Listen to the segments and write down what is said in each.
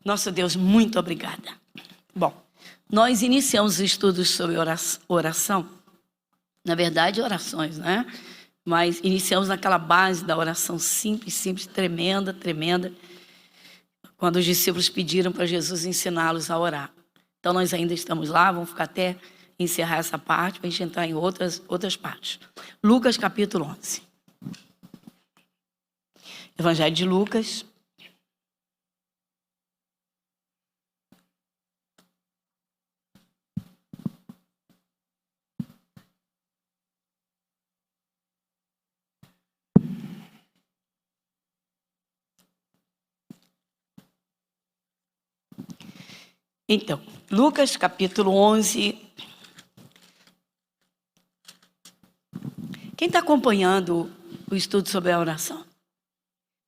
Nosso Deus, muito obrigada. Bom, nós iniciamos os estudos sobre oração. Na verdade, orações, né? Mas iniciamos naquela base da oração simples, tremenda, quando os discípulos pediram para Jesus ensiná-los a orar. Então, nós ainda estamos lá, vamos ficar até encerrar essa parte, para a gente entrar em outras partes. Lucas, capítulo 11. Evangelho de Lucas. Então, Lucas, capítulo 11. Quem está acompanhando o estudo sobre a oração?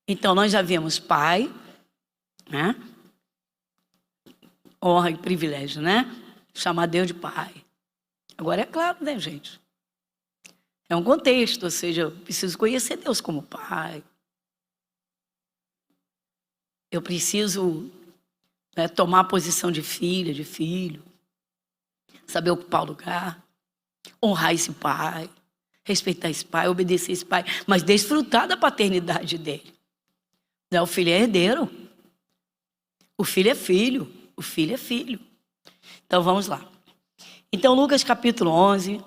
Então, nós já vimos Pai, né? Honra e privilégio, né? Chamar Deus de Pai. Agora, é claro, né, gente? É um contexto, ou seja, eu preciso conhecer Deus como Pai. Eu preciso tomar a posição de filha, de filho. Saber ocupar o lugar. Honrar esse Pai. Respeitar esse Pai, obedecer esse Pai. Mas desfrutar da paternidade dele. O filho é herdeiro. O filho é filho. O filho é filho. Então, vamos lá. Então, Lucas capítulo 11.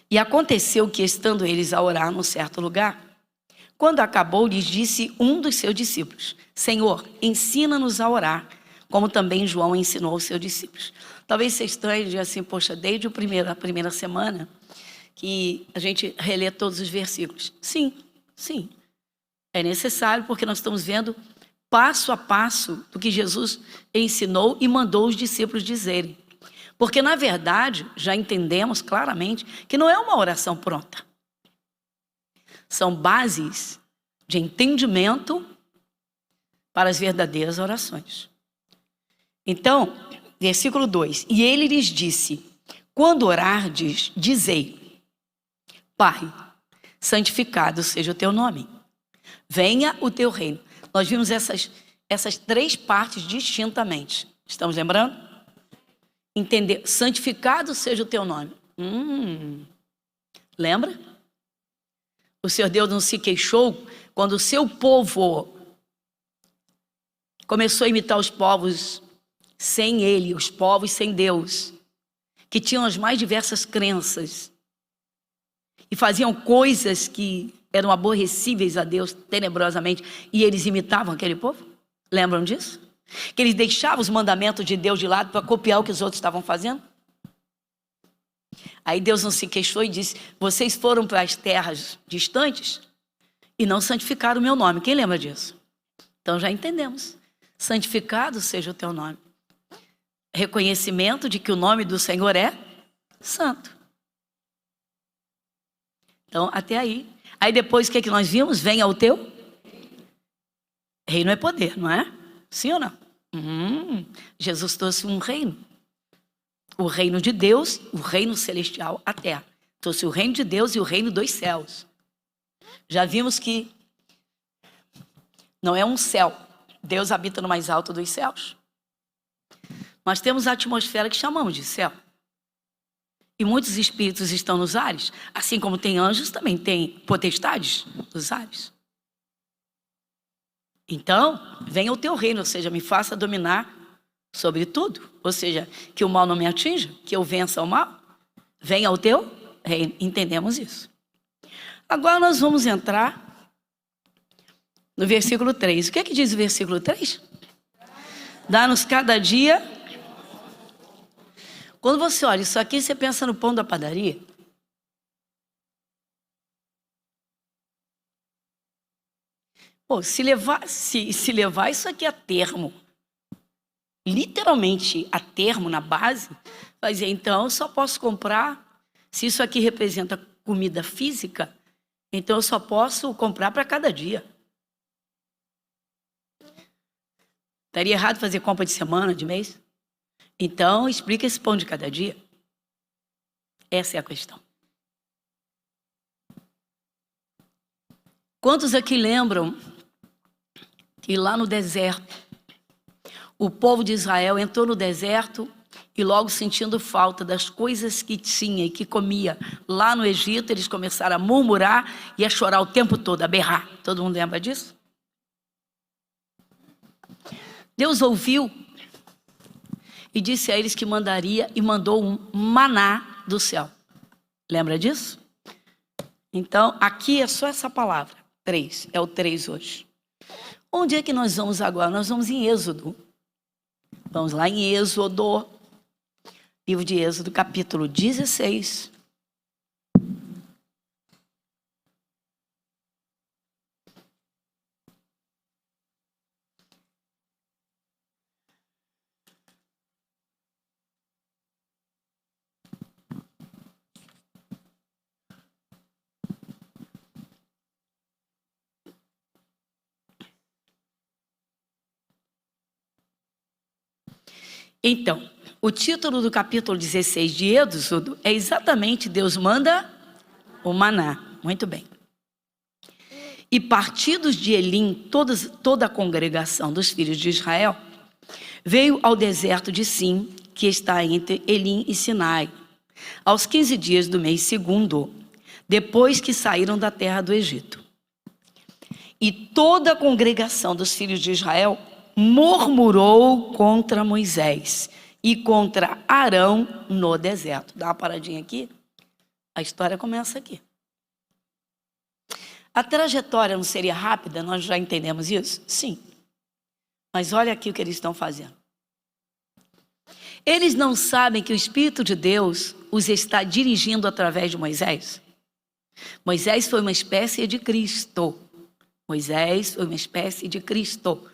E aconteceu que, estando eles a orar num certo lugar, quando acabou, lhes disse um dos seus discípulos: Senhor, ensina-nos a orar, como também João ensinou aos seus discípulos. Talvez você estranhe dizer assim, poxa, desde a primeira semana que a gente relê todos os versículos. Sim. É necessário, porque nós estamos vendo passo a passo do que Jesus ensinou e mandou os discípulos dizerem. Porque, na verdade, já entendemos claramente que não é uma oração pronta. São bases de entendimento para as verdadeiras orações. Então, versículo 2. E ele lhes disse: quando orardes, dizei: Pai, santificado seja o teu nome. Venha o teu reino. Nós vimos essas três partes distintamente. Estamos lembrando? Entender. Santificado seja o teu nome. Lembra? O Senhor Deus não se queixou quando o seu povo começou a imitar os povos sem ele, os povos sem Deus, que tinham as mais diversas crenças e faziam coisas que eram aborrecíveis a Deus tenebrosamente, e eles imitavam aquele povo? Lembram disso? Que eles deixavam os mandamentos de Deus de lado para copiar o que os outros estavam fazendo? Aí Deus não se queixou e disse: vocês foram para as terras distantes e não santificaram o meu nome. Quem lembra disso? Então já entendemos. Santificado seja o teu nome. Reconhecimento de que o nome do Senhor é santo. Então, até aí. Aí depois o que é que nós vimos? Venha o teu reino, é poder, não é? Sim ou não? Jesus trouxe um reino. O reino de Deus, o reino celestial, à terra. Trouxe o reino de Deus e o reino dos céus. Já vimos que não é um céu. Deus habita no mais alto dos céus. Nós temos a atmosfera que chamamos de céu. E muitos espíritos estão nos ares. Assim como tem anjos, também tem potestades nos ares. Então, venha o teu reino, ou seja, me faça dominar sobre tudo. Ou seja, que o mal não me atinja, que eu vença o mal. Venha o teu reino. Entendemos isso. Agora nós vamos entrar no versículo 3. O que é que diz o versículo 3? Dá-nos cada dia. Quando você olha isso aqui, você pensa no pão da padaria. Pô, se levar isso aqui a termo, literalmente a termo, na base, vai dizer, então eu só posso comprar, se isso aqui representa comida física, então eu só posso comprar para cada dia. Estaria errado fazer compra de semana, de mês? Então, explica esse pão de cada dia. Essa é a questão. Quantos aqui lembram que lá no deserto, o povo de Israel entrou no deserto e logo sentindo falta das coisas que tinha e que comia lá no Egito, eles começaram a murmurar e a chorar o tempo todo, a berrar. Todo mundo lembra disso? Deus ouviu e disse a eles que mandaria e mandou um maná do céu. Lembra disso? Então, aqui é só essa palavra, 3, é o 3 hoje. Onde é que nós vamos agora? Nós vamos em Êxodo. Vamos lá em Êxodo, livro de Êxodo, capítulo 16. Então, o título do capítulo 16 de Êxodo é exatamente Deus manda o maná. Muito bem. E partidos de Elim, toda a congregação dos filhos de Israel, veio ao deserto de Sim, que está entre Elim e Sinai, aos 15 dias do mês segundo, depois que saíram da terra do Egito. E toda a congregação dos filhos de Israel murmurou contra Moisés e contra Arão no deserto. Dá uma paradinha aqui. A história começa aqui. A trajetória não seria rápida, nós já entendemos isso? Sim. Mas olha aqui o que eles estão fazendo. Eles não sabem que o Espírito de Deus os está dirigindo através de Moisés? Moisés foi uma espécie de Cristo. Moisés foi uma espécie de Cristo,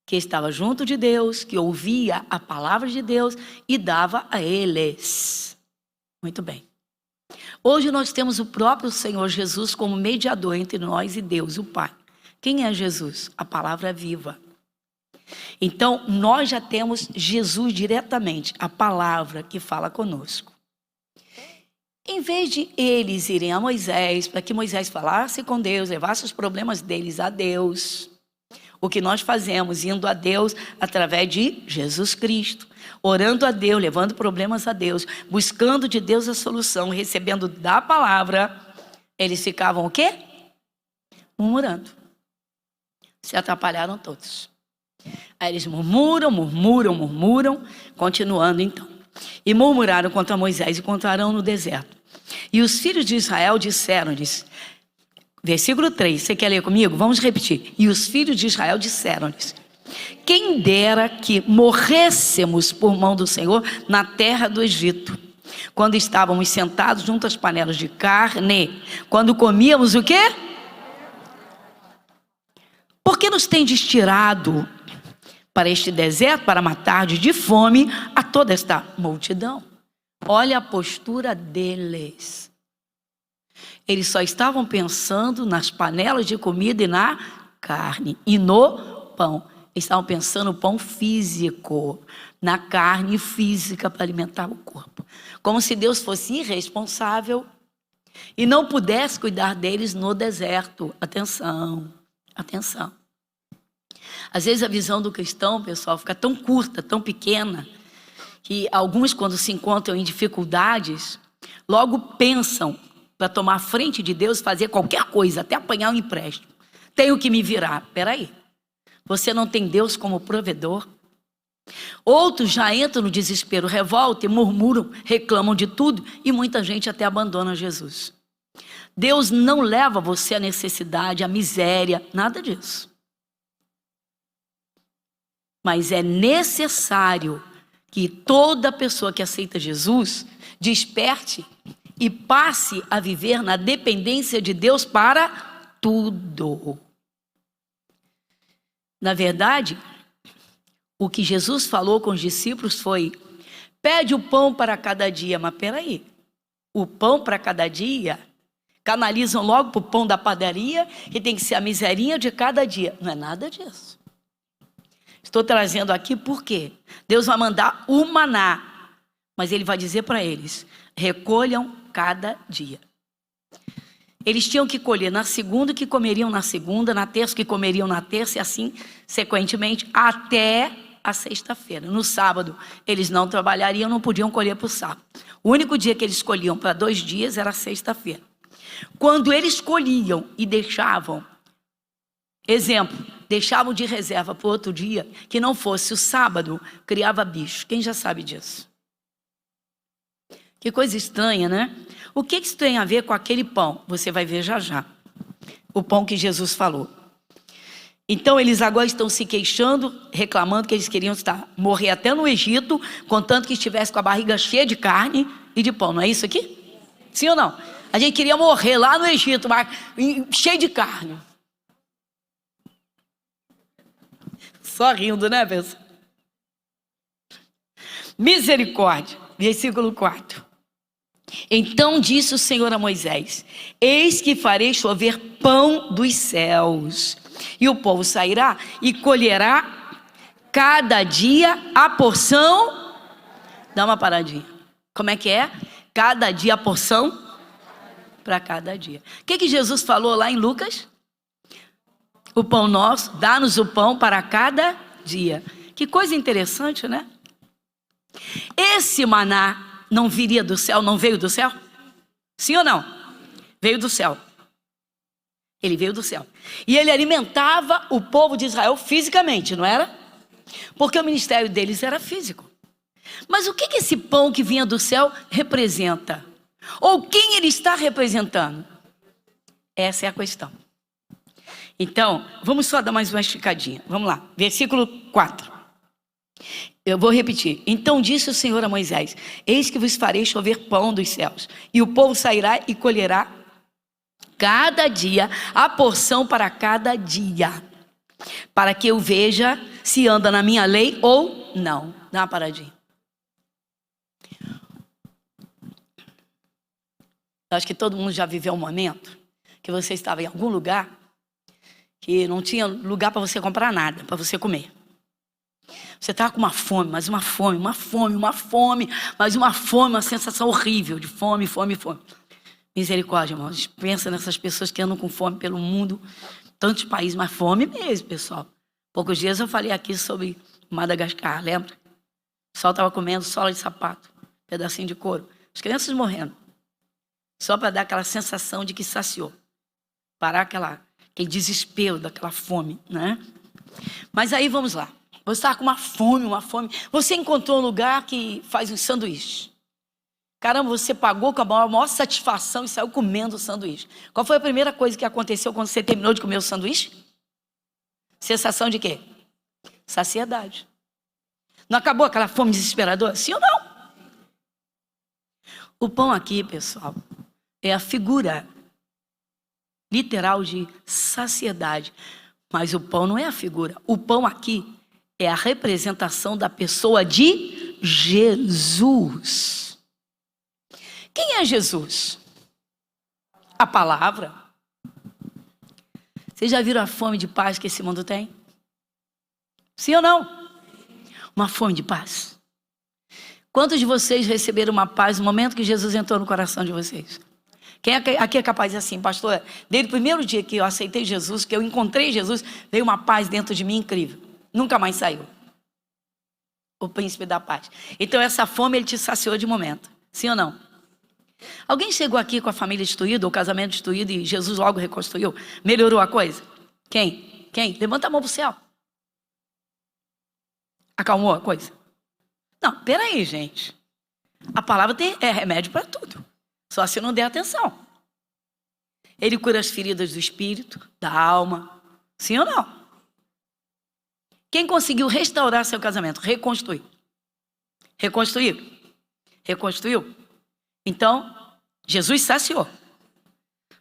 que estava junto de Deus, que ouvia a palavra de Deus e dava a eles. Muito bem. Hoje nós temos o próprio Senhor Jesus como mediador entre nós e Deus, o Pai. Quem é Jesus? A palavra viva. Então, nós já temos Jesus diretamente, a palavra que fala conosco. Em vez de eles irem a Moisés, para que Moisés falasse com Deus, levasse os problemas deles a Deus, o que nós fazemos, indo a Deus através de Jesus Cristo, orando a Deus, levando problemas a Deus, buscando de Deus a solução, recebendo da palavra, eles ficavam o quê? Murmurando. Se atrapalharam todos. Aí eles murmuram, continuando então. E murmuraram contra Moisés e contra Arão no deserto. E os filhos de Israel disseram-lhes, versículo 3, você quer ler comigo? Vamos repetir. E os filhos de Israel disseram-lhes, quem dera que morrêssemos por mão do Senhor na terra do Egito, quando estávamos sentados junto às panelas de carne, quando comíamos o quê? Por que nos tendes tirado para este deserto, para matar de fome a toda esta multidão? Olha a postura deles. Eles só estavam pensando nas panelas de comida e na carne e no pão. Eles estavam pensando no pão físico, na carne física para alimentar o corpo. Como se Deus fosse irresponsável e não pudesse cuidar deles no deserto. Atenção, atenção. Às vezes a visão do cristão, pessoal, fica tão curta, tão pequena, que alguns, quando se encontram em dificuldades, logo pensam para tomar a frente de Deus, fazer qualquer coisa, até apanhar um empréstimo. Tenho que me virar. Peraí, você não tem Deus como provedor? Outros já entram no desespero, revoltam e murmuram, reclamam de tudo, e muita gente até abandona Jesus. Deus não leva você à necessidade, à miséria, nada disso. Mas é necessário que toda pessoa que aceita Jesus desperte e passe a viver na dependência de Deus para tudo. Na verdade, o que Jesus falou com os discípulos foi, pede o pão para cada dia. Mas peraí, o pão para cada dia, canalizam logo para o pão da padaria, que tem que ser a miserinha de cada dia. Não é nada disso. Estou trazendo aqui porque Deus vai mandar o maná, mas Ele vai dizer para eles, recolham cada dia. Eles tinham que colher na segunda, que comeriam na segunda, na terça, que comeriam na terça, e assim, sequentemente, até a sexta-feira. No sábado, eles não trabalhariam, não podiam colher para o sábado. O único dia que eles escolhiam para 2 dias era a sexta-feira. Quando eles colhiam e deixavam, exemplo, deixavam de reserva para outro dia, que não fosse o sábado, criava bicho. Quem já sabe disso? Que coisa estranha, né? O que isso tem a ver com aquele pão? Você vai ver já já. O pão que Jesus falou. Então eles agora estão se queixando, reclamando que eles queriam morrer até no Egito, contanto que estivesse com a barriga cheia de carne e de pão. Não é isso aqui? Sim ou não? A gente queria morrer lá no Egito, mas cheio de carne. Só rindo, né, pessoal? Misericórdia. Versículo 4. Então disse o Senhor a Moisés: eis que farei chover pão dos céus, e o povo sairá e colherá cada dia a porção. Dá uma paradinha. Como é que é? Cada dia a porção para cada dia. O que Jesus falou lá em Lucas? O pão nosso, dá-nos o pão para cada dia. Que coisa interessante, né? Esse maná não viria do céu, não veio do céu? Sim ou não? Veio do céu. Ele veio do céu. E ele alimentava o povo de Israel fisicamente, não era? Porque o ministério deles era físico. Mas o que esse pão que vinha do céu representa? Ou quem ele está representando? Essa é a questão. Então, vamos só dar mais uma esticadinha. Vamos lá, versículo 4. Eu vou repetir. Então disse o Senhor a Moisés: eis que vos farei chover pão dos céus, e o povo sairá e colherá cada dia a porção para cada dia, para que eu veja se anda na minha lei ou não. Dá uma paradinha. Eu acho que todo mundo já viveu um momento que você estava em algum lugar que não tinha lugar para você comprar nada, para você comer. Você estava com uma fome, mas uma fome, uma sensação horrível de fome. Misericórdia, irmãos. Pensa nessas pessoas que andam com fome pelo mundo, tantos países, mas fome mesmo, pessoal. Poucos dias eu falei aqui sobre Madagascar, lembra? O pessoal estava comendo sola de sapato, pedacinho de couro. As crianças morrendo. Só para dar aquela sensação de que saciou. Parar aquele desespero daquela fome, né? Mas aí vamos lá. Você está com uma fome. Você encontrou um lugar que faz um sanduíche. Caramba, você pagou com a maior satisfação e saiu comendo o sanduíche. Qual foi a primeira coisa que aconteceu quando você terminou de comer o sanduíche? Sensação de quê? Saciedade. Não acabou aquela fome desesperadora? Sim ou não? O pão aqui, pessoal, é a figura literal de saciedade. Mas o pão não é a figura. O pão aqui é a representação da pessoa de Jesus. Quem é Jesus? A palavra. Vocês já viram a fome de paz que esse mundo tem? Sim ou não? Uma fome de paz. Quantos de vocês receberam uma paz no momento que Jesus entrou no coração de vocês? Quem aqui é capaz de dizer assim: pastor, desde o primeiro dia que eu aceitei Jesus, que eu encontrei Jesus, veio uma paz dentro de mim incrível. Nunca mais saiu. O príncipe da paz. Então essa fome ele te saciou de momento. Sim ou não? Alguém chegou aqui com a família destruída, ou o casamento destruído, e Jesus logo reconstruiu? Melhorou a coisa? Quem? Levanta a mão para o céu. Acalmou a coisa? Não, peraí, gente. A palavra é remédio para tudo. Só se não der atenção. Ele cura as feridas do espírito, da alma. Sim ou não? Quem conseguiu restaurar seu casamento? Reconstruir. Reconstruiu. Então, Jesus saciou.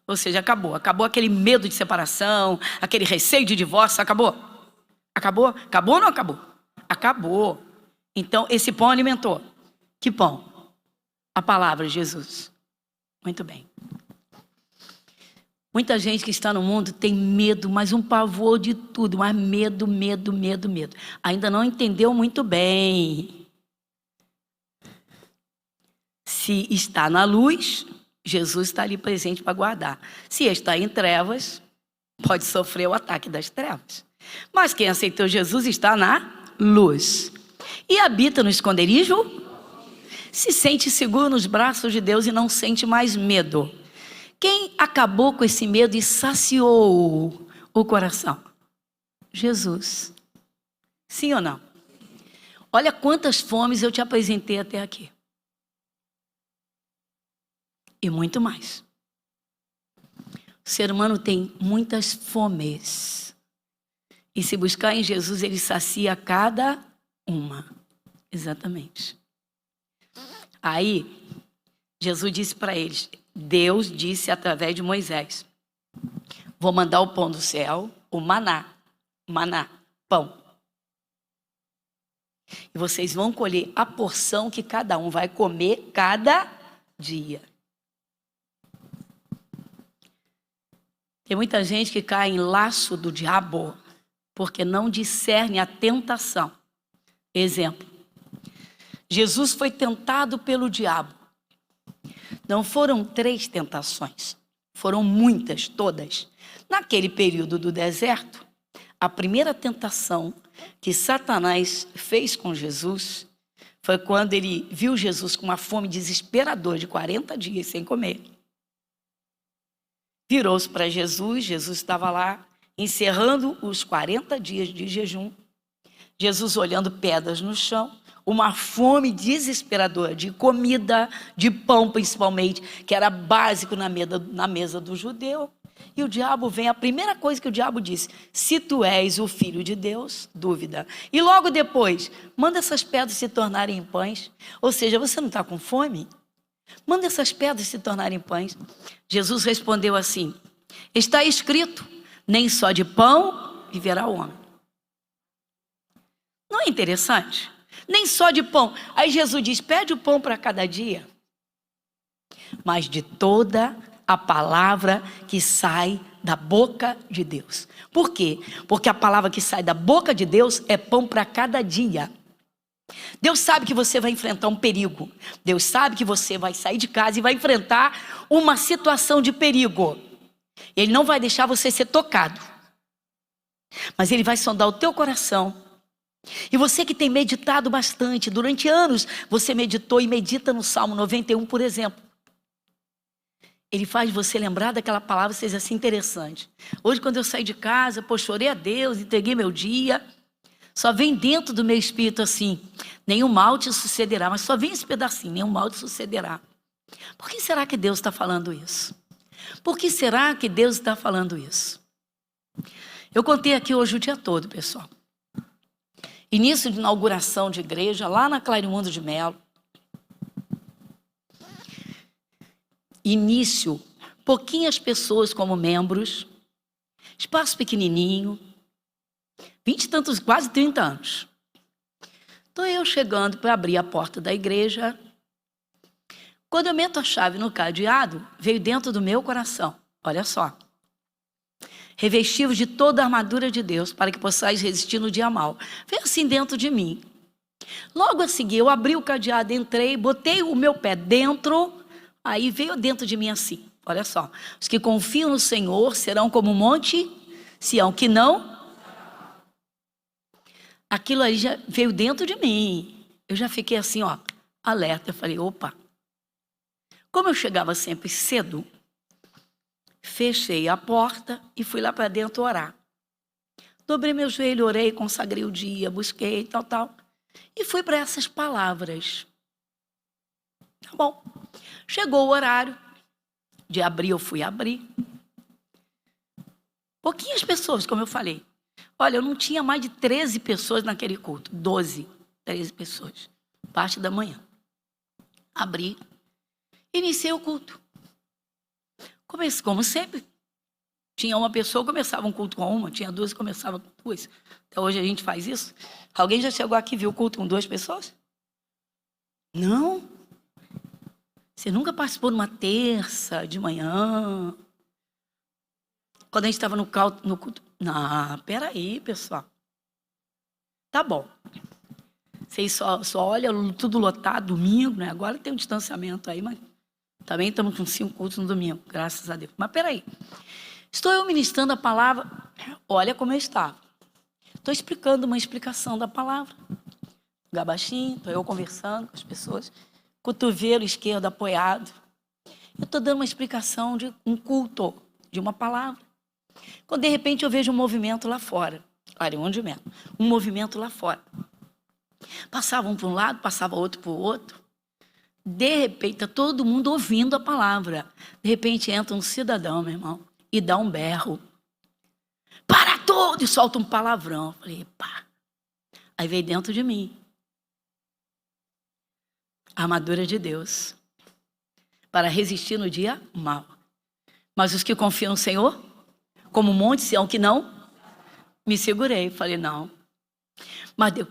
Ou seja, acabou. Acabou aquele medo de separação, aquele receio de divórcio. Acabou. Acabou ou não acabou? Acabou. Então, esse pão alimentou. Que pão? A palavra de Jesus. Muito bem. Muita gente que está no mundo tem medo, mas um pavor de tudo, mas medo. Ainda não entendeu muito bem. Se está na luz, Jesus está ali presente para guardar. Se está em trevas, pode sofrer o ataque das trevas. Mas quem aceitou Jesus está na luz. E habita no esconderijo, se sente seguro nos braços de Deus e não sente mais medo. Quem acabou com esse medo e saciou o coração? Jesus. Sim ou não? Olha quantas fomes eu te apresentei até aqui. E muito mais. O ser humano tem muitas fomes. E se buscar em Jesus, ele sacia cada uma. Exatamente. Aí, Jesus disse para eles, Deus disse através de Moisés, vou mandar o pão do céu, o maná, pão. E vocês vão colher a porção que cada um vai comer cada dia. Tem muita gente que cai em laço do diabo porque não discerne a tentação. Exemplo, Jesus foi tentado pelo diabo. Não foram 3 tentações, foram muitas, todas. Naquele período do deserto, a primeira tentação que Satanás fez com Jesus foi quando ele viu Jesus com uma fome desesperadora de 40 dias sem comer. Virou-se para Jesus, Jesus estava lá, encerrando os 40 dias de jejum. Jesus olhando pedras no chão, uma fome desesperadora de comida, de pão principalmente, que era básico na mesa do judeu. E o diabo vem, a primeira coisa que o diabo disse, se tu és o filho de Deus, dúvida. E logo depois, manda essas pedras se tornarem pães. Ou seja, você não está com fome? Manda essas pedras se tornarem pães. Jesus respondeu assim, está escrito, nem só de pão viverá o homem. Não é interessante? Nem só de pão. Aí Jesus diz, pede o pão para cada dia, mas de toda a palavra que sai da boca de Deus. Por quê? Porque a palavra que sai da boca de Deus é pão para cada dia. Deus sabe que você vai enfrentar um perigo. Deus sabe que você vai sair de casa e vai enfrentar uma situação de perigo. Ele não vai deixar você ser tocado, mas Ele vai sondar o teu coração. E você que tem meditado bastante, durante anos você meditou e medita no Salmo 91, por exemplo. Ele faz você lembrar daquela palavra, seja assim interessante. Hoje quando eu saí de casa, chorei a Deus, entreguei meu dia. Só vem dentro do meu espírito assim, nenhum mal te sucederá. Mas só vem esse pedacinho, nenhum mal te sucederá. Por que será que Deus está falando isso? Por que será que Deus está falando isso? Eu contei aqui hoje o dia todo, pessoal. Início de inauguração de igreja, lá na Clarimundo de Melo. Início, pouquinhas pessoas como membros, espaço pequenininho, 20 e tantos, quase 30 anos. Estou eu chegando para abrir a porta da igreja. Quando eu meto a chave no cadeado, veio dentro do meu coração, olha só. Revestivos de toda a armadura de Deus, para que possais resistir no dia mau. Veio assim dentro de mim. Logo a seguir, eu abri o cadeado, entrei, botei o meu pé dentro, aí veio dentro de mim assim, olha só. Os que confiam no Senhor serão como o monte Sião, que não... Aquilo aí já veio dentro de mim. Eu já fiquei assim, ó, alerta. Eu falei, opa. Como eu chegava sempre cedo, fechei a porta e fui lá para dentro orar. Dobrei meu joelho, orei, consagrei o dia, busquei, tal. E fui para essas palavras. Tá bom. Chegou o horário de abrir, eu fui abrir. Pouquinhas pessoas, como eu falei. Olha, eu não tinha mais de 13 pessoas naquele culto. 13 pessoas. Parte da manhã. Abri. Iniciei o culto. Comecei, como sempre. Tinha uma pessoa, começava um culto com uma. Tinha 2, começava com 2. Até hoje a gente faz isso. Alguém já chegou aqui e viu o culto com 2 pessoas? Não? Você nunca participou de uma terça de manhã? Quando a gente estava no culto... Não, peraí, pessoal. Tá bom. Vocês só olham tudo lotado, domingo, né? Agora tem um distanciamento aí, mas também estamos com 5 cultos no domingo, graças a Deus. Mas peraí. Estou eu ministrando a palavra, olha como eu estava. Estou explicando uma explicação da palavra. Lugar baixinho, estou eu conversando com as pessoas, cotovelo esquerdo apoiado. Eu estou dando uma explicação de um culto, de uma palavra. Quando de repente eu vejo um movimento lá fora, olha, onde mesmo, um movimento lá fora. Passava um para um lado, passava outro para o outro. De repente, está todo mundo ouvindo a palavra. De repente entra um cidadão, meu irmão, e dá um berro. Para tudo! E solta um palavrão. Eu falei, pá. Aí veio dentro de mim. A armadura de Deus. Para resistir no dia mau. Mas os que confiam no Senhor, como Monte Sião que não, me segurei. Falei, não. Mas Deus,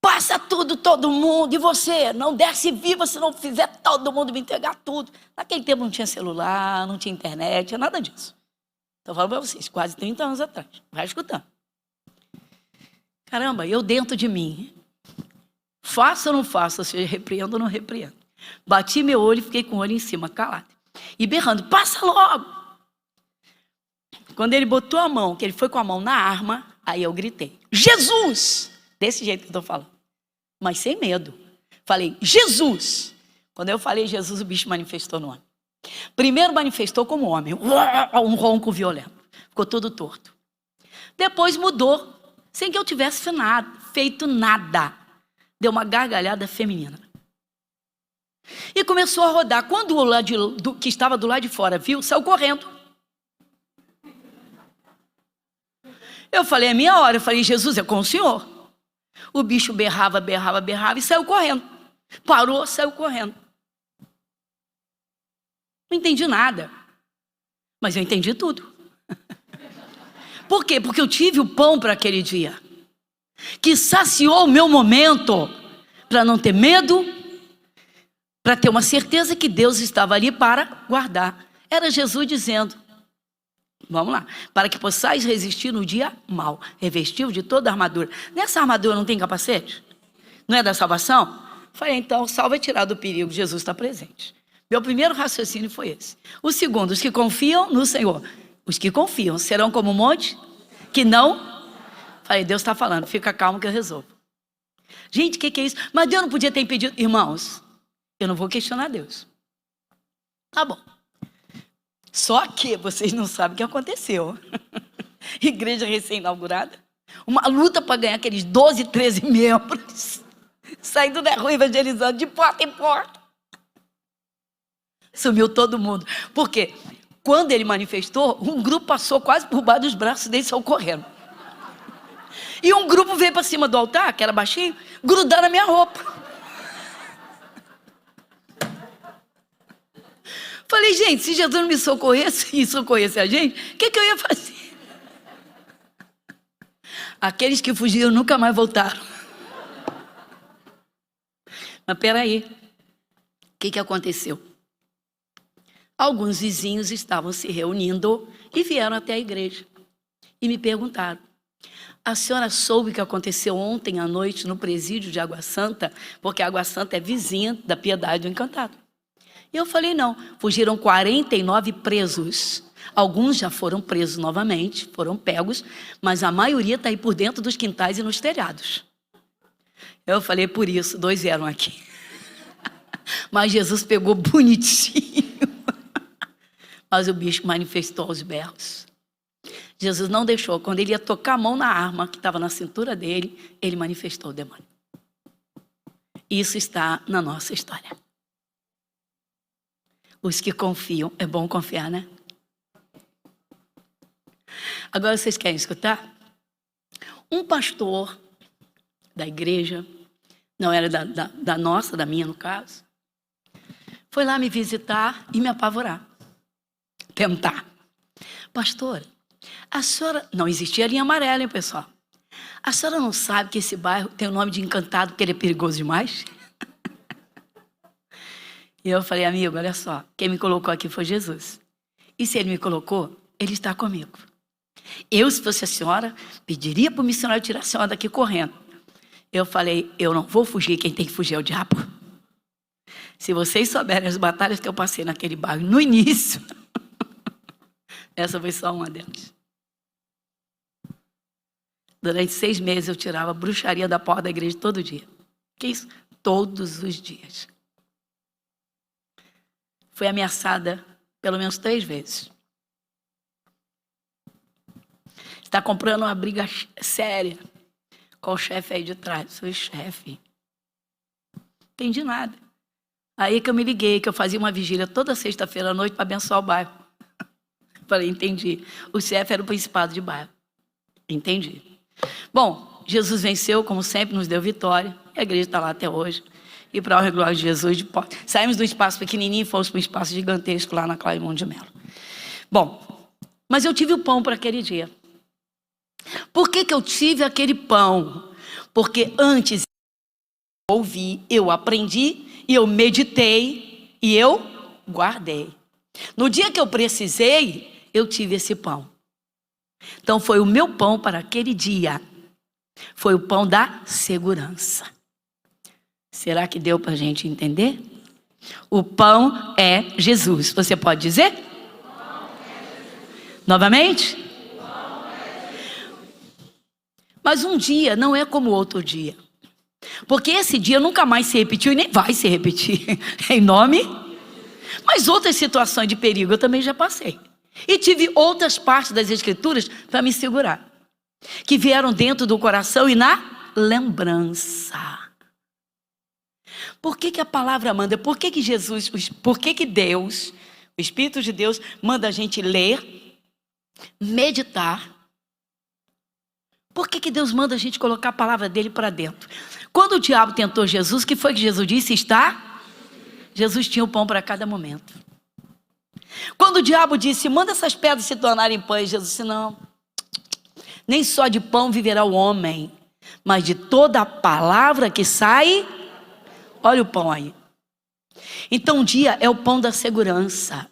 passa tudo, todo mundo. E você, não desce viva se não fizer todo mundo me entregar tudo. Naquele tempo não tinha celular, não tinha internet, tinha nada disso. Estou falando para vocês, quase 30 anos atrás. Vai escutando. Caramba, eu dentro de mim. Faço ou não faço? Se eu repreendo ou não repreendo? Bati meu olho e fiquei com o olho em cima, calado. E berrando, passa logo! Quando ele botou a mão, que ele foi com a mão na arma, aí eu gritei, Jesus! Desse jeito que eu estou falando. Mas sem medo. Falei, Jesus! Quando eu falei Jesus, o bicho manifestou no homem. Primeiro manifestou como homem, um ronco violento. Ficou todo torto. Depois mudou, sem que eu tivesse feito nada. Deu uma gargalhada feminina. E começou a rodar. Quando o que estava do lado de fora viu, saiu correndo. Eu falei, é minha hora. Eu falei, Jesus, é com o senhor. O bicho berrava, berrava, berrava e saiu correndo. Parou, saiu correndo. Não entendi nada. Mas eu entendi tudo. Por quê? Porque eu tive o pão para aquele dia. Que saciou o meu momento. Para não ter medo. Para ter uma certeza que Deus estava ali para guardar. Era Jesus dizendo. Vamos lá. Para que possais resistir no dia mau. Revestiu de toda a armadura. Nessa armadura não tem capacete? Não é da salvação? Falei, então, salva e tirar do perigo. Jesus está presente. Meu primeiro raciocínio foi esse. O segundo, os que confiam no Senhor. Os que confiam serão como um monte que não. Falei, Deus está falando, fica calmo que eu resolvo. Gente, o que é isso? Mas Deus não podia ter impedido. Irmãos, eu não vou questionar Deus. Tá bom. Só que vocês não sabem o que aconteceu. Igreja recém-inaugurada. Uma luta para ganhar aqueles 12, 13 membros. Saindo da rua evangelizando de porta em porta. Sumiu todo mundo. Por quê? Quando ele manifestou, um grupo passou quase por baixo dos braços dele e saiu correndo. E um grupo veio para cima do altar, que era baixinho, grudar na minha roupa. Falei, gente, se Jesus não me socorresse e socorresse a gente, o que eu ia fazer? Aqueles que fugiram nunca mais voltaram. Mas peraí, o que aconteceu? Alguns vizinhos estavam se reunindo e vieram até a igreja. E me perguntaram, a senhora soube o que aconteceu ontem à noite no presídio de Água Santa? Porque Água Santa é vizinha da Piedade do Encantado. E eu falei, não, fugiram 49 presos. Alguns já foram presos novamente, foram pegos, mas a maioria está aí por dentro dos quintais e nos telhados. Eu falei, por isso, 2 vieram aqui. Mas Jesus pegou bonitinho. Mas o bicho manifestou aos berros. Jesus não deixou. Quando ele ia tocar a mão na arma que estava na cintura dele, ele manifestou o demônio. Isso está na nossa história. Os que confiam, é bom confiar, né? Agora vocês querem escutar? Um pastor da igreja, não era da nossa, da minha no caso, foi lá me visitar e me apavorar. Tentar. Pastora, a senhora... Não existia linha amarela, hein, pessoal? A senhora não sabe que esse bairro tem o nome de Encantado porque ele é perigoso demais? E eu falei, amigo, olha só, quem me colocou aqui foi Jesus. E se ele me colocou, ele está comigo. Eu, se fosse a senhora, pediria para o missionário tirar a senhora daqui correndo. Eu falei, eu não vou fugir, quem tem que fugir é o diabo. Se vocês souberem as batalhas que eu passei naquele bairro no início, essa foi só uma delas. Durante 6 meses eu tirava a bruxaria da porta da igreja todo dia. Que isso? Todos os dias. Fui ameaçada pelo menos 3 vezes. Está comprando uma briga séria com o chefe aí de trás. Sou chefe. Não entendi nada. Aí que eu me liguei, que eu fazia uma vigília toda sexta-feira à noite para abençoar o bairro. Falei, entendi. O chefe era o principado de bairro. Entendi. Bom, Jesus venceu, como sempre, nos deu vitória. A igreja está lá até hoje. E para a honra e glória de Jesus, saímos do espaço pequenininho e fomos para um espaço gigantesco lá na Clarimon de Melo. Bom, mas eu tive o pão para aquele dia. Por que eu tive aquele pão? Porque antes eu ouvi, eu aprendi, e eu meditei e eu guardei. No dia que eu precisei, eu tive esse pão. Então foi o meu pão para aquele dia. Foi o pão da segurança. Será que deu para a gente entender? O pão é Jesus. Você pode dizer? Novamente? Mas um dia não é como outro dia. Porque esse dia nunca mais se repetiu e nem vai se repetir. Em nome? Mas outras situações de perigo eu também já passei. E tive outras partes das Escrituras para me segurar. Que vieram dentro do coração e na lembrança. Por que a palavra manda? Por que Jesus, por que Deus, o Espírito de Deus, manda a gente ler, meditar? Por que Deus manda a gente colocar a palavra dele para dentro? Quando o diabo tentou Jesus, o que foi que Jesus disse? Jesus tinha o pão para cada momento. Quando o diabo disse, manda essas pedras se tornarem pães, Jesus disse, não. Nem só de pão viverá o homem, mas de toda a palavra que sai. Olha o pão aí. Então um dia é o pão da segurança.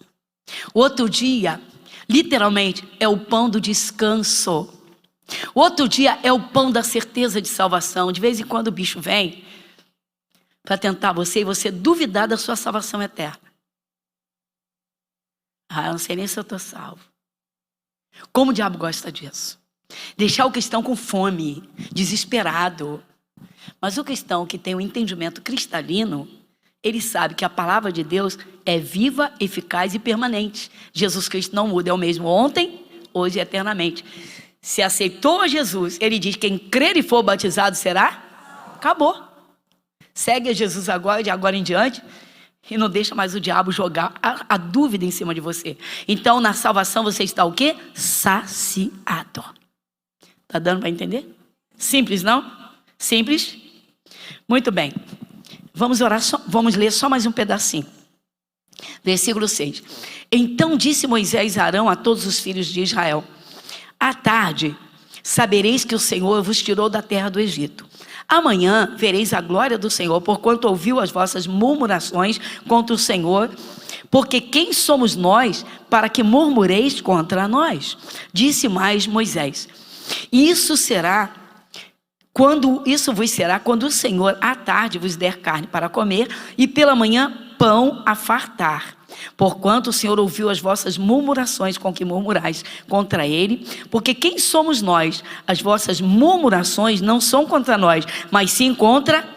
O outro dia, literalmente, é o pão do descanso. O outro dia é o pão da certeza de salvação. De vez em quando o bicho vem para tentar você e você duvidar da sua salvação eterna. Eu não sei nem se eu estou salvo. Como o diabo gosta disso? Deixar o cristão com fome, desesperado. Mas o cristão que tem um entendimento cristalino, ele sabe que a palavra de Deus é viva, eficaz e permanente. Jesus Cristo não muda, é o mesmo ontem, hoje e eternamente. Se aceitou a Jesus, ele diz, quem crer e for batizado será? Acabou. Segue a Jesus agora, de agora em diante, e não deixa mais o diabo jogar a dúvida em cima de você. Então, na salvação, você está o quê? Saciado. Tá dando para entender? Simples, não? Simples? Muito bem. Vamos orar, vamos ler só mais um pedacinho. Versículo 6. Então disse Moisés a Arão a todos os filhos de Israel, à tarde sabereis que o Senhor vos tirou da terra do Egito. Amanhã vereis a glória do Senhor, porquanto ouviu as vossas murmurações contra o Senhor. Porque quem somos nós para que murmureis contra nós? Disse mais Moisés, isso vos será quando o Senhor à tarde vos der carne para comer e pela manhã pão a fartar. Porquanto o Senhor ouviu as vossas murmurações com que murmurais contra ele. Porque quem somos nós? As vossas murmurações não são contra nós, mas sim contra...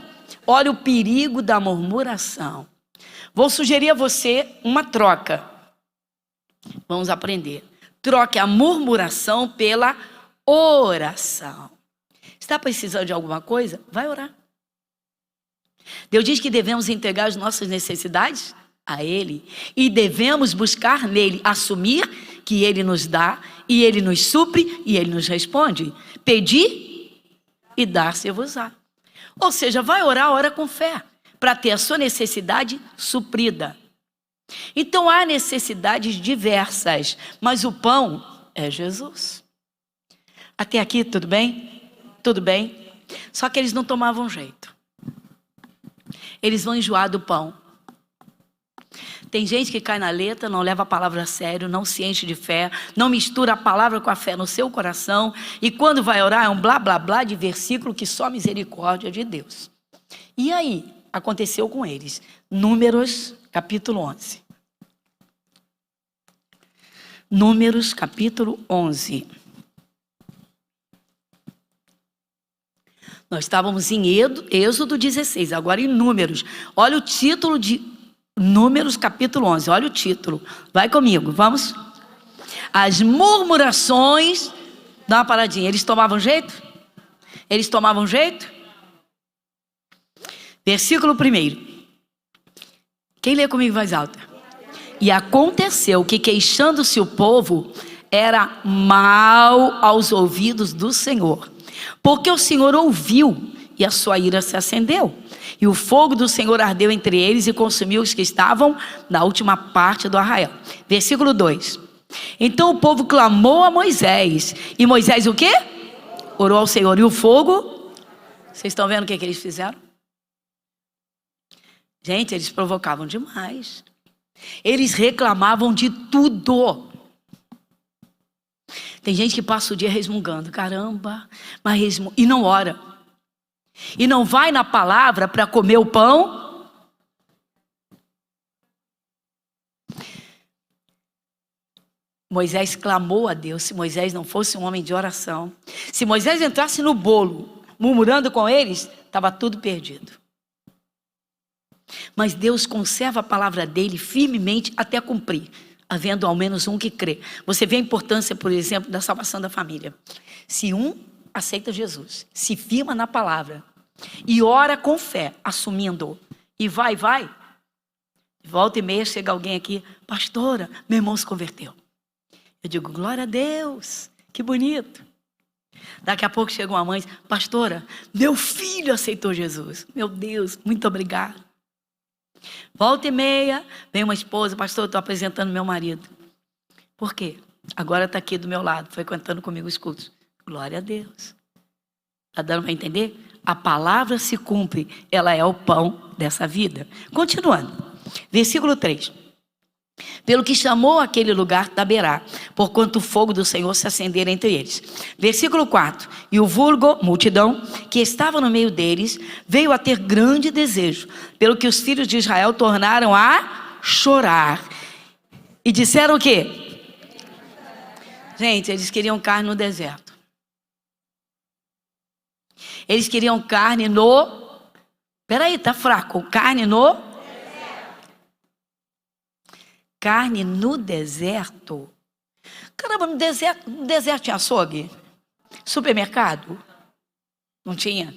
Olha o perigo da murmuração. Vou sugerir a você uma troca. Vamos aprender. Troque a murmuração pela oração. Está precisando de alguma coisa? Vai orar. Deus diz que devemos entregar as nossas necessidades a Ele e devemos buscar nele, assumir que Ele nos dá e Ele nos supre e Ele nos responde. Pedir e dar-se-vos-á. Ou seja, vai orar, ora com fé, para ter a sua necessidade suprida. Então há necessidades diversas, mas o pão é Jesus. Até aqui tudo bem? Tudo bem? Só que eles não tomavam jeito. Eles vão enjoar do pão. Tem gente que cai na letra, não leva a palavra a sério, não se enche de fé, não mistura a palavra com a fé no seu coração, e quando vai orar é um blá blá blá de versículo que só misericórdia de Deus. E aí, aconteceu com eles. Números, capítulo 11. Números, capítulo 11. Nós estávamos em Êxodo 16, agora em Números. Olha o título de Números, capítulo 11. Olha o título. Vai comigo, vamos. As murmurações. Dá uma paradinha. Eles tomavam jeito? Eles tomavam jeito? Versículo 1. Quem lê comigo em voz alta? E aconteceu que, queixando-se o povo, era mal aos ouvidos do Senhor, porque o Senhor ouviu e a sua ira se acendeu, e o fogo do Senhor ardeu entre eles e consumiu os que estavam na última parte do arraial. Versículo 2. Então o povo clamou a Moisés, e Moisés o quê? Orou ao Senhor, e o fogo, vocês estão vendo o que eles fizeram? Gente, eles provocavam demais. Eles reclamavam de tudo. Tem gente que passa o dia resmungando, caramba, mas e não ora. E não vai na palavra para comer o pão. Moisés clamou a Deus. Se Moisés não fosse um homem de oração, se Moisés entrasse no bolo, murmurando com eles, estava tudo perdido. Mas Deus conserva a palavra dele firmemente até cumprir, havendo ao menos um que crê. Você vê a importância, por exemplo, da salvação da família. Se um aceita Jesus, se firma na palavra e ora com fé, assumindo, e vai, volta e meia chega alguém aqui, pastora, meu irmão se converteu. Eu digo, glória a Deus, que bonito. Daqui a pouco chega uma mãe, pastora, meu filho aceitou Jesus. Meu Deus, muito obrigado. Volta e meia, vem uma esposa, pastor, eu estou apresentando meu marido. Por quê? Agora está aqui do meu lado, frequentando comigo os cultos. Glória a Deus. Está dando para entender? A palavra se cumpre, ela é o pão dessa vida. Continuando, versículo 3. Pelo que chamou aquele lugar Taberá, porquanto o fogo do Senhor se acendera entre eles. Versículo 4. E o vulgo, multidão, que estava no meio deles, veio a ter grande desejo, pelo que os filhos de Israel tornaram a chorar. E disseram o quê? Gente, eles queriam carne no deserto. Eles queriam carne no... Peraí, tá fraco. Carne no... Carne no deserto. Caramba, no deserto tinha açougue? Supermercado? Não tinha?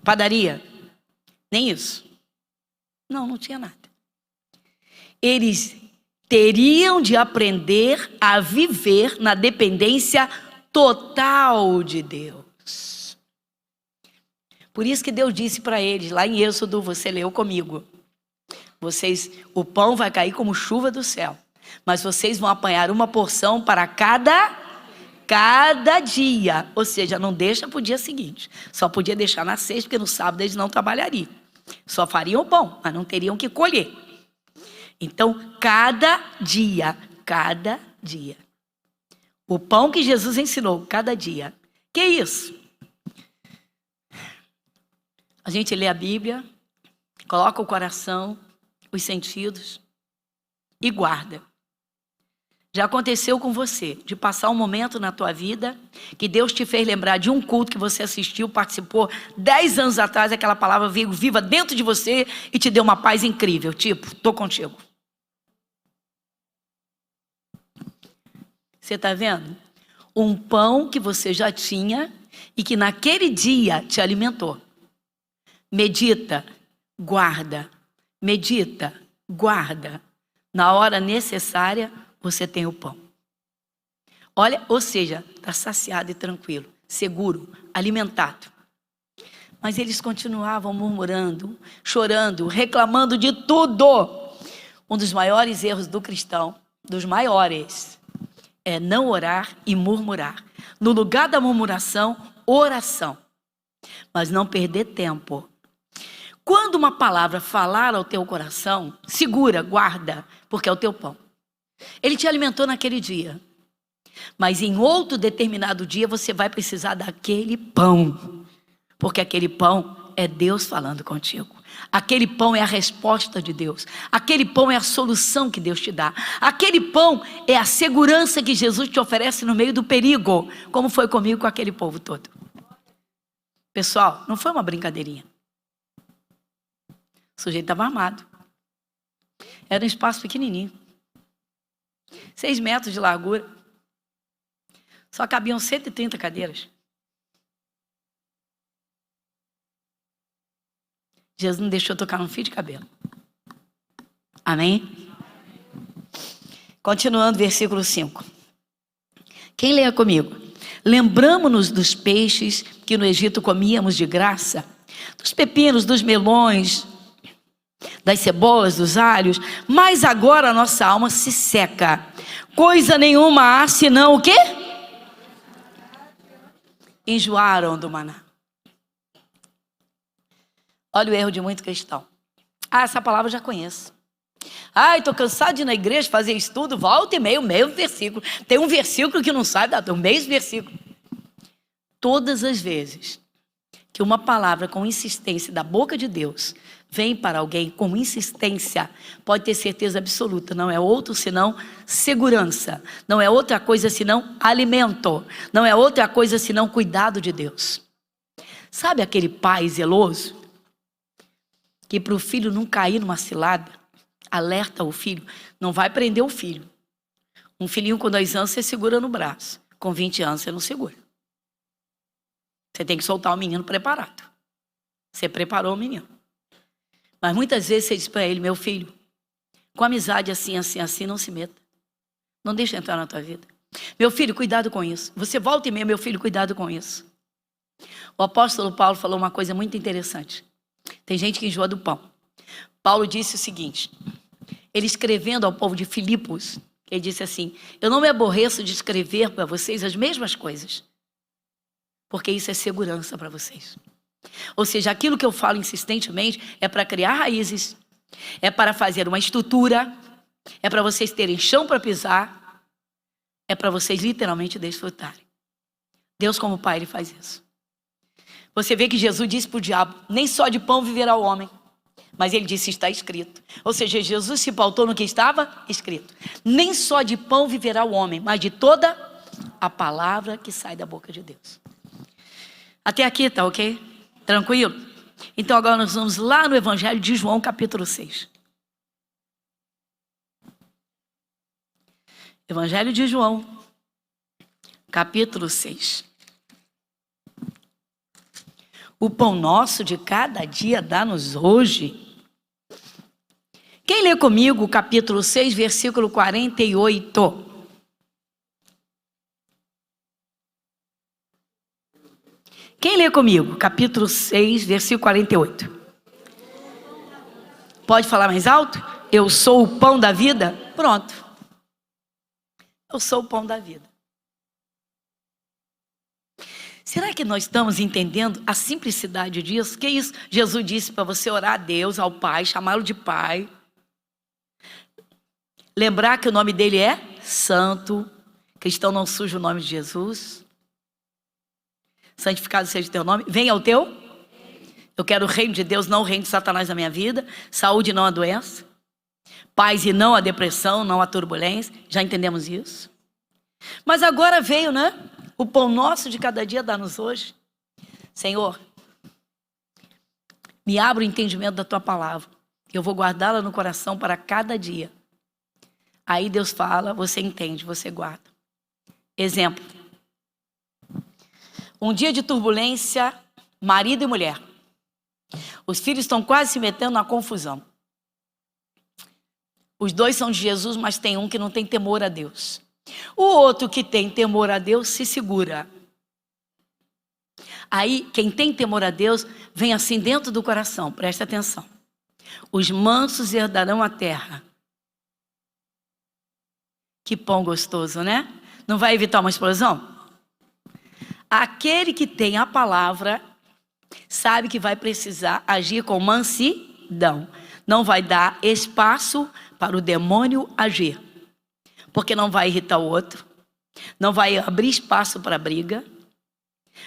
Padaria? Nem isso. Não tinha nada. Eles teriam de aprender a viver na dependência total de Deus. Por isso que Deus disse para eles, lá em Êxodo, você leu comigo. O pão vai cair como chuva do céu, mas vocês vão apanhar uma porção para cada dia. Ou seja, não deixa para o dia seguinte. Só podia deixar na sexta, porque no sábado eles não trabalhariam. Só fariam o pão, mas não teriam que colher. Então, cada dia. O pão que Jesus ensinou, cada dia. Que isso? A gente lê a Bíblia, coloca o coração, os sentidos e guarda. Já aconteceu com você de passar um momento na tua vida que Deus te fez lembrar de um culto que você assistiu, participou 10 anos atrás, aquela palavra veio viva dentro de você e te deu uma paz incrível, tipo, tô contigo. Você está vendo? Um pão que você já tinha e que naquele dia te alimentou. Medita, guarda. Medita, guarda. Na hora necessária, você tem o pão. Olha, ou seja, está saciado e tranquilo, seguro, alimentado. Mas eles continuavam murmurando, chorando, reclamando de tudo. Um dos maiores erros do cristão, dos maiores, é não orar e murmurar. No lugar da murmuração, oração. Mas não perder tempo. Quando uma palavra falar ao teu coração, segura, guarda, porque é o teu pão. Ele te alimentou naquele dia. Mas em outro determinado dia você vai precisar daquele pão. Porque aquele pão é Deus falando contigo. Aquele pão é a resposta de Deus. Aquele pão é a solução que Deus te dá. Aquele pão é a segurança que Jesus te oferece no meio do perigo. Como foi comigo com aquele povo todo. Pessoal, não foi uma brincadeirinha. O sujeito estava armado. Era um espaço pequenininho. 6 metros de largura. Só cabiam 130 cadeiras. Jesus não deixou tocar num fio de cabelo. Amém? Continuando, versículo 5. Quem leia comigo? Lembramo-nos dos peixes que no Egito comíamos de graça, dos pepinos, dos melões, das cebolas, dos alhos, mas agora a nossa alma se seca. Coisa nenhuma há senão o quê? Enjoaram do maná. Olha o erro de muito cristão. Essa palavra eu já conheço. Estou cansado de ir na igreja fazer estudo, volta e meio versículo. Tem um versículo que não sai, tem um meio versículo. Todas as vezes que uma palavra com insistência da boca de Deus vem para alguém com insistência, pode ter certeza absoluta, não é outro senão segurança, não é outra coisa senão alimento, não é outra coisa senão cuidado de Deus. Sabe aquele pai zeloso que para o filho não cair numa cilada, alerta o filho, não vai prender o filho. Um filhinho com 2 anos você segura no braço, com 20 anos você não segura. Você tem que soltar o menino preparado. Você preparou o menino. Mas muitas vezes você diz para ele, meu filho, com amizade assim, assim, assim, não se meta. Não deixa entrar na tua vida. Meu filho, cuidado com isso. Você volta e meia, meu filho, cuidado com isso. O apóstolo Paulo falou uma coisa muito interessante. Tem gente que enjoa do pão. Paulo disse o seguinte, ele escrevendo ao povo de Filipos, ele disse assim, eu não me aborreço de escrever para vocês as mesmas coisas, porque isso é segurança para vocês. Ou seja, aquilo que eu falo insistentemente é para criar raízes, é para fazer uma estrutura, é para vocês terem chão para pisar, é para vocês literalmente desfrutarem. Deus como Pai, Ele faz isso. Você vê que Jesus disse para o diabo, nem só de pão viverá o homem, mas Ele disse, está escrito. Ou seja, Jesus se pautou no que estava escrito. Nem só de pão viverá o homem, mas de toda a palavra que sai da boca de Deus. Até aqui, tá ok? Tranquilo? Então agora nós vamos lá no Evangelho de João, capítulo 6. Evangelho de João, capítulo 6. O pão nosso de cada dia dá-nos hoje. Quem lê comigo o capítulo 6, versículo 48? Quem lê comigo? Capítulo 6, versículo 48. Pode falar mais alto? Eu sou o pão da vida? Pronto. Eu sou o pão da vida. Será que nós estamos entendendo a simplicidade disso? Que isso? Jesus disse para você orar a Deus, ao Pai, chamá-lo de Pai. Lembrar que o nome dele é Santo. Cristão não suja o nome de Jesus. Santificado seja o teu nome. Venha o teu. Eu quero o reino de Deus, não o reino de Satanás na minha vida. Saúde, não a doença. Paz e não a depressão, não a turbulência. Já entendemos isso. Mas agora veio, né? O pão nosso de cada dia dá-nos hoje. Senhor, me abra o entendimento da tua palavra. Eu vou guardá-la no coração para cada dia. Aí Deus fala, você entende, você guarda. Exemplo. Um dia de turbulência, marido e mulher. Os filhos estão quase se metendo na confusão. Os 2 são de Jesus, mas tem um que não tem temor a Deus. O outro que tem temor a Deus se segura. Aí, quem tem temor a Deus, vem assim dentro do coração, presta atenção. Os mansos herdarão a terra. Que pão gostoso, né? Não vai evitar uma explosão? Aquele que tem a palavra, sabe que vai precisar agir com mansidão. Não vai dar espaço para o demônio agir. Porque não vai irritar o outro, não vai abrir espaço para briga.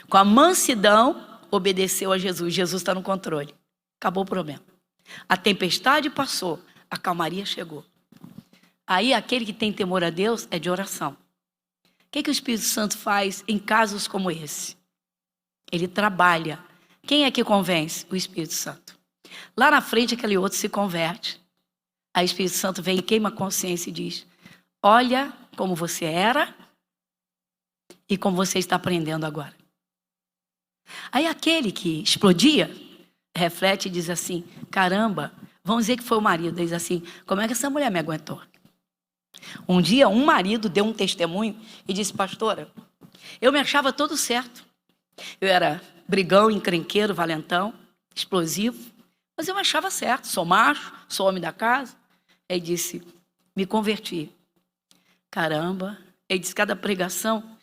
Com a mansidão, obedeceu a Jesus. Jesus está no controle. Acabou o problema. A tempestade passou, a calmaria chegou. Aí aquele que tem temor a Deus é de oração. O que o Espírito Santo faz em casos como esse? Ele trabalha Quem é que convence? O Espírito Santo. Lá na frente, aquele outro se converte. Aí o Espírito Santo vem e queima a consciência e diz: olha como você era e como você está aprendendo agora. Aí aquele que explodia, reflete e diz assim: caramba, vamos dizer que foi o marido. Diz assim: como é que essa mulher me aguentou? Um dia um marido deu um testemunho e disse: pastora, eu me achava todo certo. Eu era brigão, encrenqueiro, valentão, explosivo, mas eu me achava certo. Sou macho, sou homem da casa. Ele disse: me converti. Caramba. Ele disse: cada pregação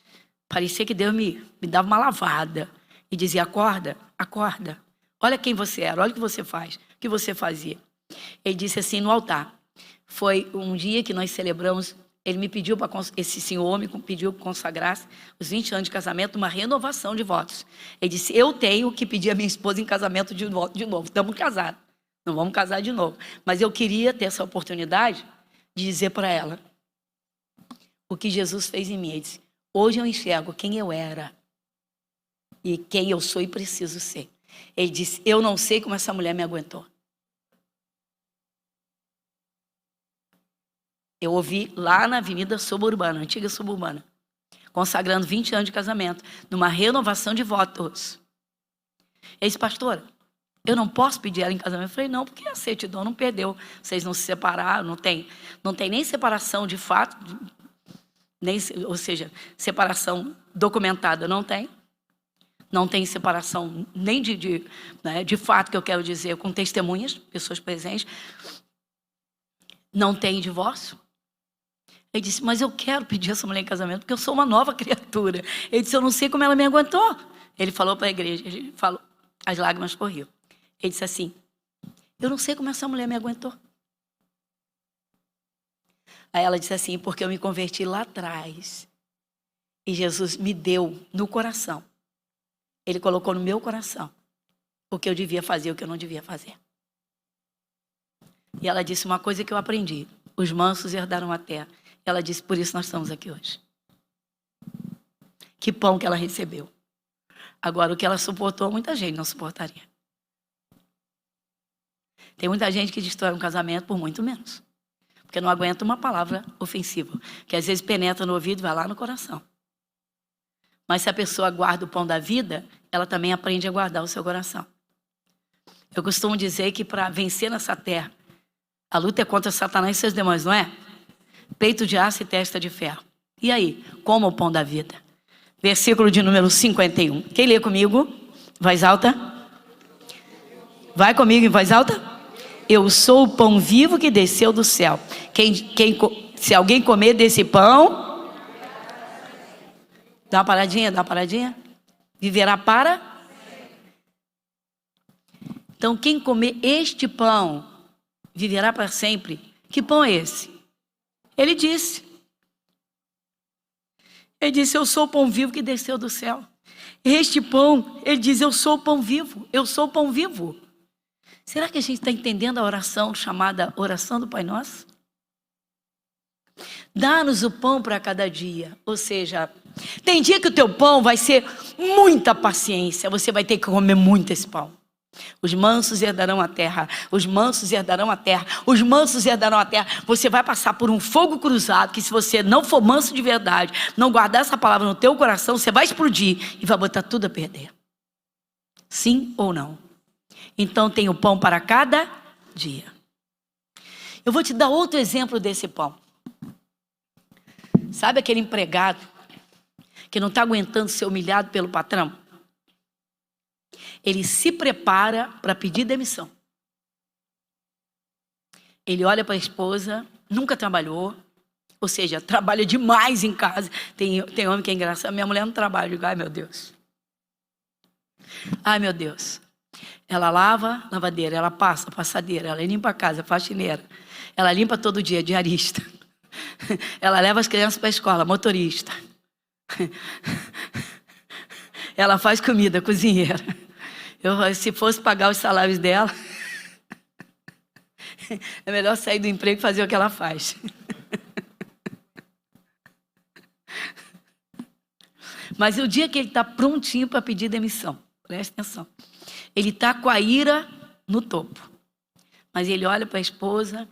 parecia que Deus me dava uma lavada e dizia: acorda, acorda. Olha quem você era, olha o que você faz, o que você fazia. Ele disse assim no altar. Foi um dia que nós celebramos. Ele me pediu, esse senhor me pediu para consagrar os 20 anos de casamento, uma renovação de votos. Ele disse: eu tenho que pedir a minha esposa em casamento de novo. Estamos casados, não vamos casar de novo. Mas eu queria ter essa oportunidade de dizer para ela o que Jesus fez em mim. Ele disse: hoje eu enxergo quem eu era e quem eu sou e preciso ser. Ele disse: eu não sei como essa mulher me aguentou. Eu ouvi lá na Avenida Suburbana, antiga Suburbana, consagrando 20 anos de casamento, numa renovação de votos. Ele disse: pastora, eu não posso pedir ela em casamento. Eu falei: não, porque a certidão não perdeu. Vocês não se separaram, não tem nem separação de fato, ou seja, separação documentada não tem. Não tem separação nem de fato, que eu quero dizer, com testemunhas, pessoas presentes. Não tem divórcio. Ele disse: mas eu quero pedir essa mulher em casamento porque eu sou uma nova criatura. Ele disse: eu não sei como ela me aguentou. Ele falou para a igreja, ele falou, as lágrimas corriam. Ele disse assim: eu não sei como essa mulher me aguentou. Aí ela disse assim: porque eu me converti lá atrás e Jesus me deu no coração. Ele colocou no meu coração o que eu devia fazer e o que eu não devia fazer. E ela disse uma coisa que eu aprendi: os mansos herdaram a terra. Ela disse: por isso nós estamos aqui hoje. Que pão que ela recebeu. Agora, o que ela suportou, muita gente não suportaria. Tem muita gente que destrói um casamento por muito menos. Porque não aguenta uma palavra ofensiva, que às vezes penetra no ouvido e vai lá no coração. Mas se a pessoa guarda o pão da vida, ela também aprende a guardar o seu coração. Eu costumo dizer que para vencer nessa terra, a luta é contra Satanás e seus demônios, não é? Peito de aço e testa de ferro. E aí? Coma o pão da vida. Versículo de número 51. Quem lê comigo? Voz alta. Vai comigo em voz alta. Eu sou o pão vivo que desceu do céu. Se alguém comer desse pão... Dá uma paradinha. Viverá para... Então, quem comer este pão viverá para sempre. Que pão é esse? Ele disse, eu sou o pão vivo que desceu do céu. Este pão, ele diz: eu sou o pão vivo, eu sou o pão vivo. Será que a gente está entendendo a oração chamada oração do Pai Nosso? Dá-nos o pão para cada dia. Ou seja, tem dia que o teu pão vai ser muita paciência, você vai ter que comer muito esse pão. Os mansos herdarão a terra, os mansos herdarão a terra, os mansos herdarão a terra. Você vai passar por um fogo cruzado que, se você não for manso de verdade, não guardar essa palavra no teu coração, você vai explodir e vai botar tudo a perder. Sim ou não? Então tem o pão para cada dia. Eu vou te dar outro exemplo desse pão. Sabe aquele empregado que não está aguentando ser humilhado pelo patrão? Ele se prepara para pedir demissão. Ele olha para a esposa, nunca trabalhou, ou seja, trabalha demais em casa. Tem homem que é engraçado: minha mulher não trabalha. Eu digo: ai, meu Deus. Ai, meu Deus. Ela lava, lavadeira, ela passa, passadeira, ela limpa a casa, faxineira. Ela limpa todo dia, diarista. Ela leva as crianças para a escola, motorista. Ela faz comida, cozinheira. Se fosse pagar os salários dela, é melhor sair do emprego e fazer o que ela faz. Mas o dia que ele está prontinho para pedir demissão, preste atenção. Ele está com a ira no topo. Mas ele olha para a esposa,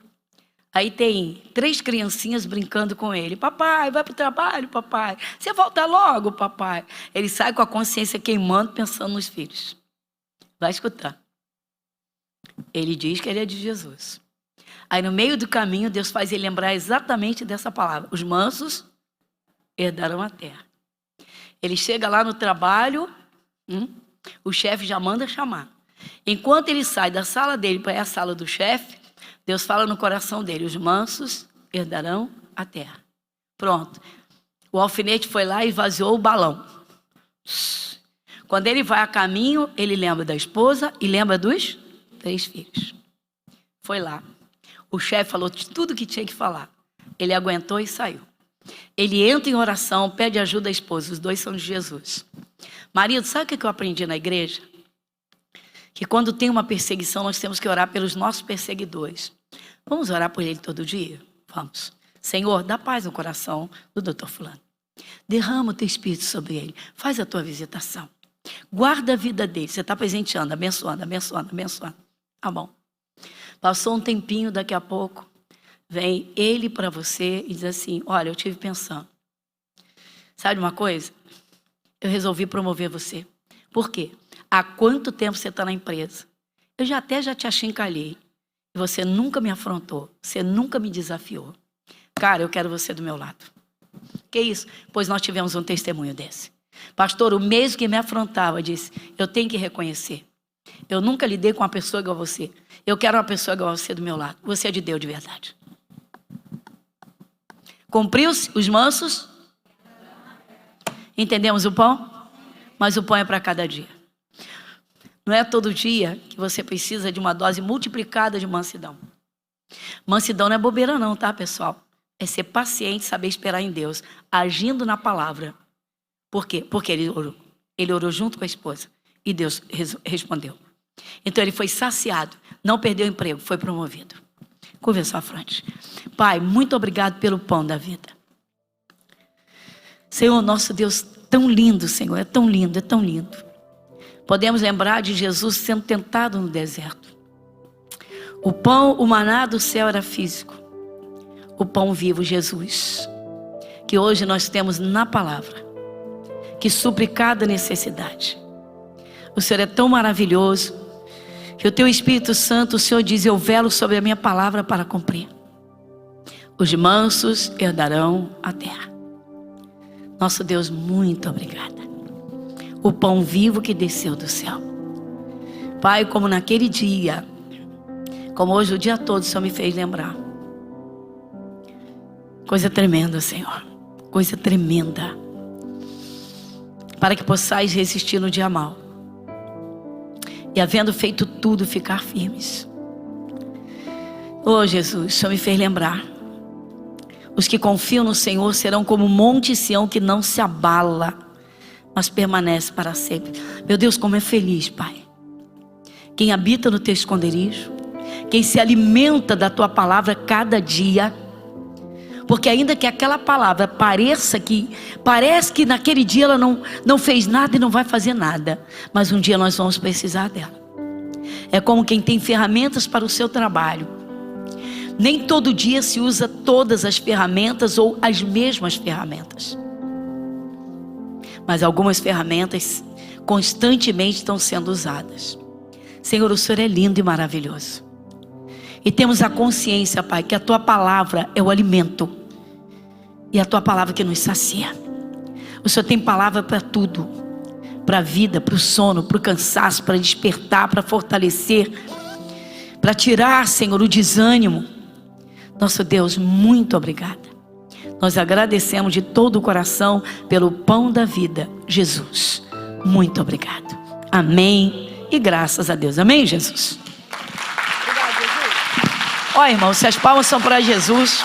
aí tem 3 criancinhas brincando com ele. Papai, vai para o trabalho, papai. Você volta logo, papai. Ele sai com a consciência queimando, pensando nos filhos. Vai escutar. Ele diz que ele é de Jesus. Aí no meio do caminho, Deus faz ele lembrar exatamente dessa palavra. Os mansos herdarão a terra. Ele chega lá no trabalho, o chefe já manda chamar. Enquanto ele sai da sala dele para ir à sala do chefe, Deus fala no coração dele: os mansos herdarão a terra. Pronto. O alfinete foi lá e esvaziou o balão. Quando ele vai a caminho, ele lembra da esposa e lembra dos 3 filhos. Foi lá. O chefe falou tudo que tinha que falar. Ele aguentou e saiu. Ele entra em oração, pede ajuda à esposa. Os 2 são de Jesus. Marido, sabe o que eu aprendi na igreja? Que quando tem uma perseguição, nós temos que orar pelos nossos perseguidores. Vamos orar por ele todo dia? Vamos. Senhor, dá paz no coração do doutor fulano. Derrama o teu espírito sobre ele. Faz a tua visitação. Guarda a vida dele. Você está presenteando, abençoando, abençoando, abençoando. Tá bom. Passou um tempinho, daqui a pouco, vem ele para você e diz assim: olha, eu estive pensando. Sabe uma coisa? Eu resolvi promover você. Por quê? Há quanto tempo você está na empresa? Eu já te achincalhei. E você nunca me afrontou. Você nunca me desafiou. Cara, eu quero você do meu lado. Que isso? Pois nós tivemos um testemunho desse. Pastor, o mesmo que me afrontava disse: eu tenho que reconhecer. Eu nunca lidei com uma pessoa igual a você. Eu quero uma pessoa igual a você do meu lado. Você é de Deus de verdade. Cumpriu-se os mansos? Entendemos o pão? Mas o pão é para cada dia. Não é todo dia que você precisa de uma dose multiplicada de mansidão. Mansidão não é bobeira não, tá, pessoal? É ser paciente, saber esperar em Deus, agindo na palavra. Por quê? Porque ele orou. Ele orou junto com a esposa e Deus respondeu. Então ele foi saciado, não perdeu o emprego, foi promovido. Curva a sua fronte. Pai, muito obrigado pelo pão da vida. Senhor, nosso Deus, tão lindo, Senhor, é tão lindo, é tão lindo. Podemos lembrar de Jesus sendo tentado no deserto. O pão, o maná do céu era físico. O pão vivo, Jesus, que hoje nós temos na palavra, que supre cada necessidade. O Senhor é tão maravilhoso, que o teu Espírito Santo, o Senhor diz: eu velo sobre a minha palavra para cumprir. Os mansos herdarão a terra. Nosso Deus, muito obrigada. O pão vivo que desceu do céu. Pai, como naquele dia, como hoje o dia todo o Senhor me fez lembrar. Coisa tremenda, Senhor. Coisa tremenda. Para que possais resistir no dia mau. E havendo feito tudo, ficar firmes. Oh Jesus, o Senhor me fez lembrar. Os que confiam no Senhor serão como o monte Sião que não se abala, mas permanece para sempre. Meu Deus, como é feliz, Pai. Quem habita no teu esconderijo, quem se alimenta da tua palavra cada dia. Porque ainda que aquela palavra parece que naquele dia ela não fez nada e não vai fazer nada, mas um dia nós vamos precisar dela. É como quem tem ferramentas para o seu trabalho. Nem todo dia se usa todas as ferramentas ou as mesmas ferramentas. Mas algumas ferramentas constantemente estão sendo usadas. Senhor, o Senhor é lindo e maravilhoso. E temos a consciência, Pai, que a tua palavra é o alimento. E a tua palavra que nos sacia. O Senhor tem palavra para tudo. Para a vida, para o sono, para o cansaço, para despertar, para fortalecer. Para tirar, Senhor, o desânimo. Nosso Deus, muito obrigada. Nós agradecemos de todo o coração pelo pão da vida, Jesus. Muito obrigado. Amém. E graças a Deus. Amém, Jesus? Obrigado, Jesus. Ó, irmão, se as palmas são para Jesus...